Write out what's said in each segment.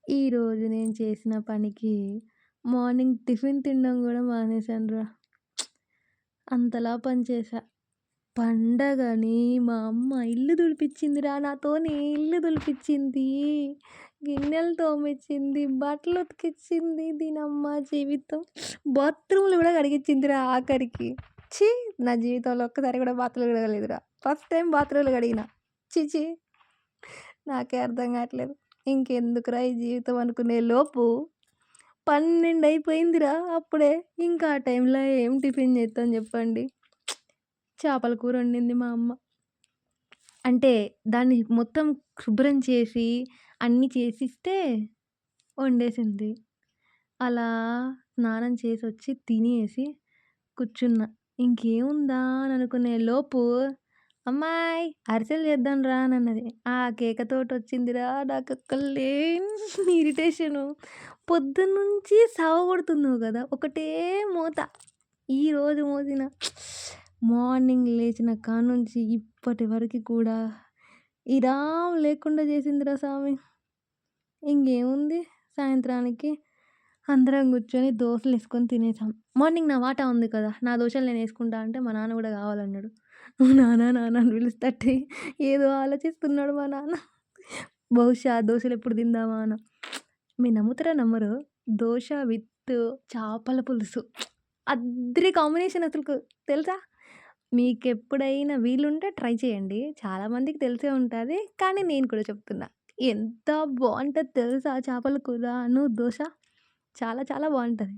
ఈరోజు నేను చేసిన పనికి మార్నింగ్ టిఫిన్ తినడం గూడా మానేశానురా. అంతలా పని చేశా. పండగని మా అమ్మ ఇల్లు దులిపిచ్చిందిరా నాతోని. ఇల్లు దులిపిచ్చింది, గిన్నెలు తోమిచ్చింది, బట్టలు ఉతికిచ్చింది. దీనమ్మ జీవితం. బాత్రూమ్‌లు గూడా కడిగిచ్చిందిరా ఆఖరికి. ఛీ! నా జీవితంలో ఒక్కసారి గూడా బాత్రూమ్‌లు కడగలేదురా. ఫస్ట్ టైమ్ బాత్రూమ్‌లు కడిగిన. ఛీ! ఛీ! నాకే అర్థం కావట్లేదు. ఇంకెందుకురా ఈ జీవితం అనుకునే లోపు 12 అయిపోయిందిరా అప్పుడే. ఇంకా ఆ టైంలో ఏం టిఫిన్ చేత్తాం చెప్పండి. చేపల కూర వండింది మా అమ్మ. అంటే దాన్ని మొత్తం శుభ్రం చేసి, అన్నీ చేసిస్తే వండేసింది. అలా స్నానం చేసొచ్చి తినేసి కూర్చున్నా. ఇంకేముందా అని అనుకునే లోపు అమ్మాయ్ అరిసెలు చేద్దాం రా అనన్నది. ఆ కేకతోటొచ్చిందిరా నాకక్కడ లేని ఇరిటేషను. పొద్దున్నుంచి సావగొడుతున్నావు గదా! ఒకటే మోత. ఈరోజు మోసిన మార్నింగ్ లేచిన కాడ్నుంచి ఇప్పటి వరకి కూడా ఇరాం లేకుండా చేసిందిరా సామి. ఇంగేముంది సాయంత్రానికి అందరం కూర్చొని దోసలేసుకొని తినేసాం. మార్నింగ్ నా వాటా ఉంది కదా! నా దోసలు నేనేసుకుంటా అంటే మా నాన్న గూడా కావాలన్నాడు. నాన్న నాన్న అని పిలుస్తుంటే ఏదో ఆలోచిస్తున్నాడు మా నాన్న. బహుశా దోసలెప్పుడు తిందామా అని. మీరు నమ్ముతారో నమ్మరో దోస విత్ చేపల పులుసు అద్రి కాంబినేషన్ అసలుకు తెలుసా? మీకెప్పుడైనా వీలుంటే ట్రై చేయండి. చాలామందికి తెలిసే ఉంటది. కానీ నేను కూడా చెప్తున్నా. ఎంత బావుంటది తెలుసా చేపల కూరను, దోస. చాలా చాలా బావుంటది.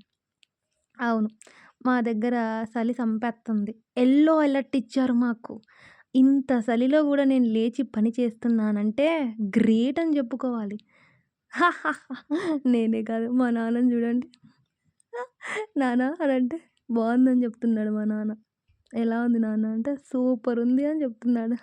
అవును. మా దగ్గర చలి సంపేత్తంది. యెల్లో అలర్ట్ ఇచ్చారు మాకు. ఇంత చలిలో గూడా నేను లేచి పని చేస్తున్నానంటే గ్రేట్ అని జెప్పుకోవాలి. నేనే కాదు మా నాన్నని జూడండి. నాన్న అనంటే బావుందని జెప్తున్నాడు మా నాన్న. ఎలా ఉంది నాన్న అంటే సూపర్ ఉంది అని జెప్తున్నాడు.